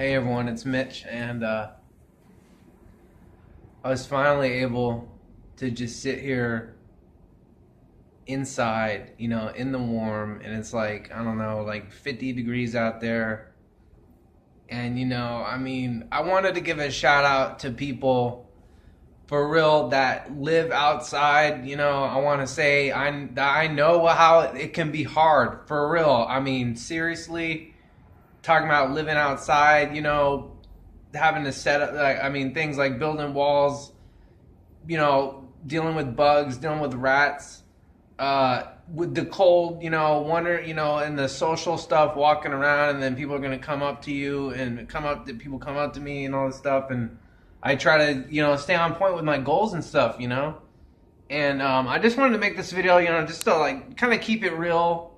Hey everyone, it's Mitch, and I was finally able to just sit here inside, in the warm, and it's like, I don't know, like 50 degrees out there. And, I wanted to give a shout out to people for real that live outside. I want to say I know how it can be hard, for real. I mean, seriously, talking about living outside, having to set up, like, things like building walls, dealing with bugs, dealing with rats, with the cold, and the social stuff, walking around, and then people are gonna come up to you and people come up to me and all this stuff, and I try to, stay on point with my goals and stuff, and I just wanted to make this video, just to like kind of keep it real,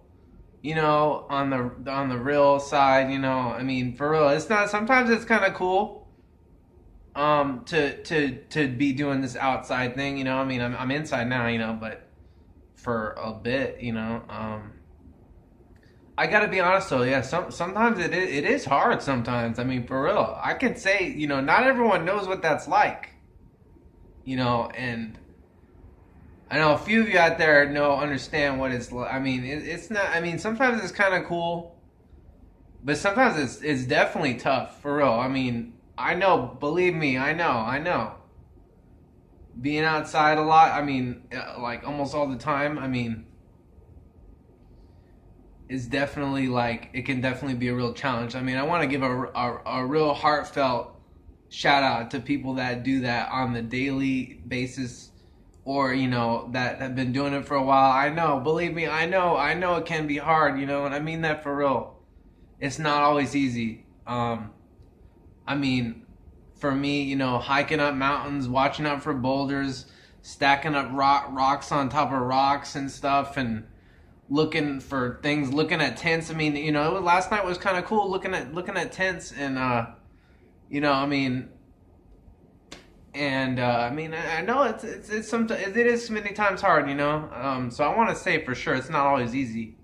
on the real side, for real, it's not. Sometimes it's kind of cool, to be doing this outside thing, I'm inside now, but for a bit, I gotta be honest though, yeah, sometimes it is hard sometimes. For real, I can say, not everyone knows what that's like, and I know a few of you out there understand what it's like. It's not. Sometimes it's kind of cool, but sometimes it's definitely tough for real. I know. Believe me, I know. I know. Being outside a lot. Like almost all the time. Is definitely like it can definitely be a real challenge. I want to give a real heartfelt shout out to people that do that on the daily basis, or that have been doing it for a while. I know, believe me, I know it can be hard, and I mean that for real. It's not always easy. I mean, for me, hiking up mountains, watching out for boulders, stacking up rocks on top of rocks and stuff, and looking for things, looking at tents. Last night was kind of cool, looking at tents, and you know, I mean, and I know it's sometimes it is many times hard, So I want to say for sure it's not always easy.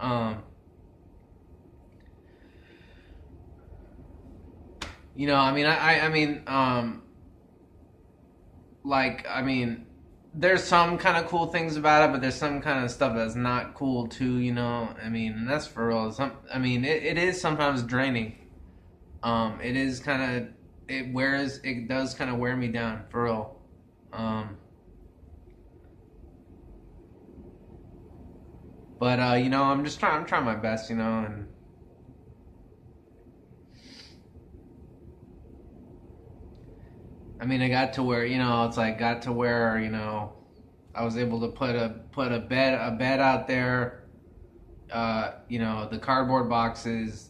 Like, there's some kind of cool things about it, but there's some kind of stuff that's not cool too, And that's for real. It is sometimes draining. It is kind of it does kind of wear me down for real. But I'm trying my best, and I got to where, it's like got to where, I was able to put a bed out there, the cardboard boxes,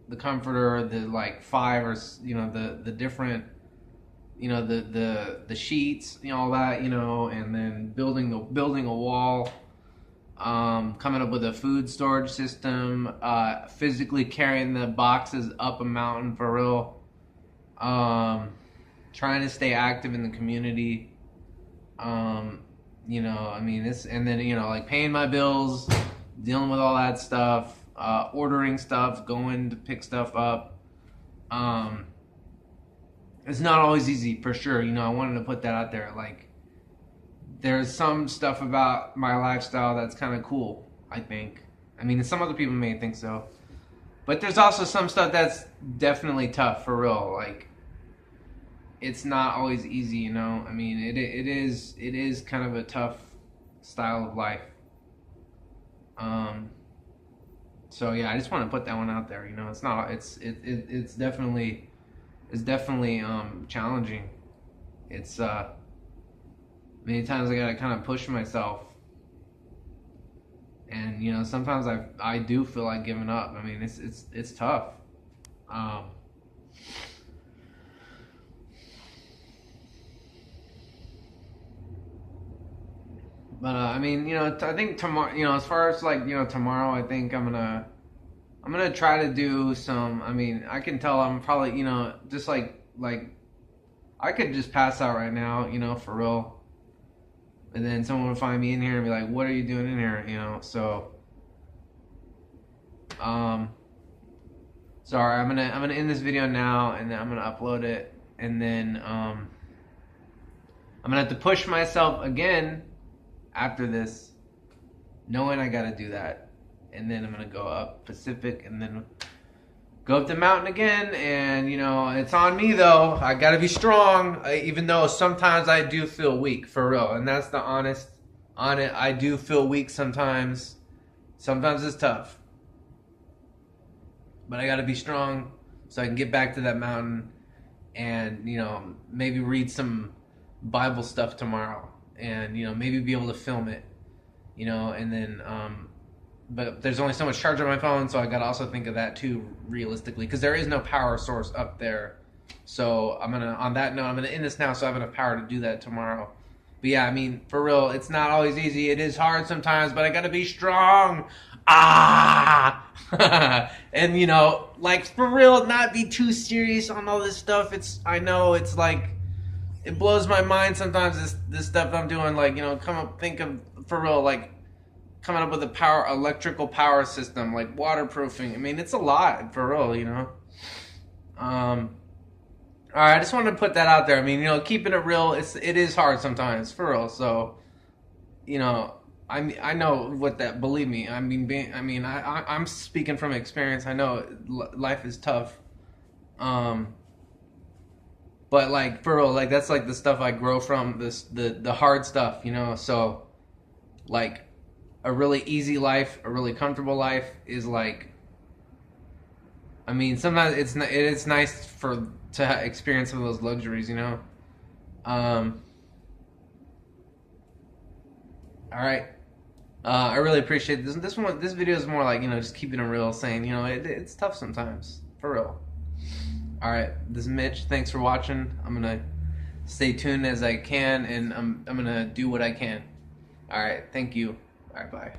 the comforter, the like five or the different, the sheets, all that, and then building a wall, coming up with a food storage system, physically carrying the boxes up a mountain for real, trying to stay active in the community, this, and then like paying my bills, dealing with all that stuff, ordering stuff, going to pick stuff up. It's not always easy for sure. I wanted to put that out there. Like, there's some stuff about my lifestyle that's kind of cool, I think. Some other people may think so, but there's also some stuff that's definitely tough for real. Like, it's not always easy, it is kind of a tough style of life. So yeah, I just want to put that one out there. It's not. It's definitely challenging. It's many times I gotta kind of push myself, and sometimes I do feel like giving up. It's tough. Um, but I think tomorrow, as far as like tomorrow, I think I'm gonna try to do some. I can tell I'm probably just like I could just pass out right now, for real. And then someone would find me in here and be like, "What are you doing in here?" So Sorry, I'm gonna end this video now, and then I'm gonna upload it, and then I'm gonna have to push myself again after this, knowing I gotta do that, and then I'm gonna go up Pacific, and then go up the mountain again. And you know, it's on me though. I gotta be strong, even though sometimes I do feel weak, for real, and that's the honest on it. I do feel weak sometimes. Sometimes it's tough. But I got to be strong so I can get back to that mountain and, you know, maybe read some Bible stuff tomorrow and, you know, maybe be able to film it, you know, and then, but there's only so much charge on my phone, so I got to also think of that too, realistically, because there is no power source up there. So on that note, I'm going to end this now so I have enough power to do that tomorrow. But yeah, I mean, for real, it's not always easy. It is hard sometimes, but I got to be strong. Ah! And you know, like, for real, not be too serious on all this stuff. I know it's like, it blows my mind sometimes, this stuff I'm doing, like, you know, think of, for real, like, coming up with a electrical power system, like waterproofing. I mean, it's a lot, for real, you know. Alright, I just wanted to put that out there. I mean, you know, keeping it real, it is hard sometimes, for real. So, you know, I know what that. Believe me. I mean, I'm speaking from experience. I know life is tough. But like, for real, like, that's like the stuff I grow from. The hard stuff, you know. So, like, a really easy life, a really comfortable life is like. I mean, sometimes it's nice to experience some of those luxuries, you know. All right. I really appreciate this. This video is more like, you know, just keeping it real, saying, you know, it's tough sometimes, for real. All right, this is Mitch. Thanks for watching. I'm gonna stay tuned as I can, and I'm gonna do what I can. All right, thank you. All right, bye.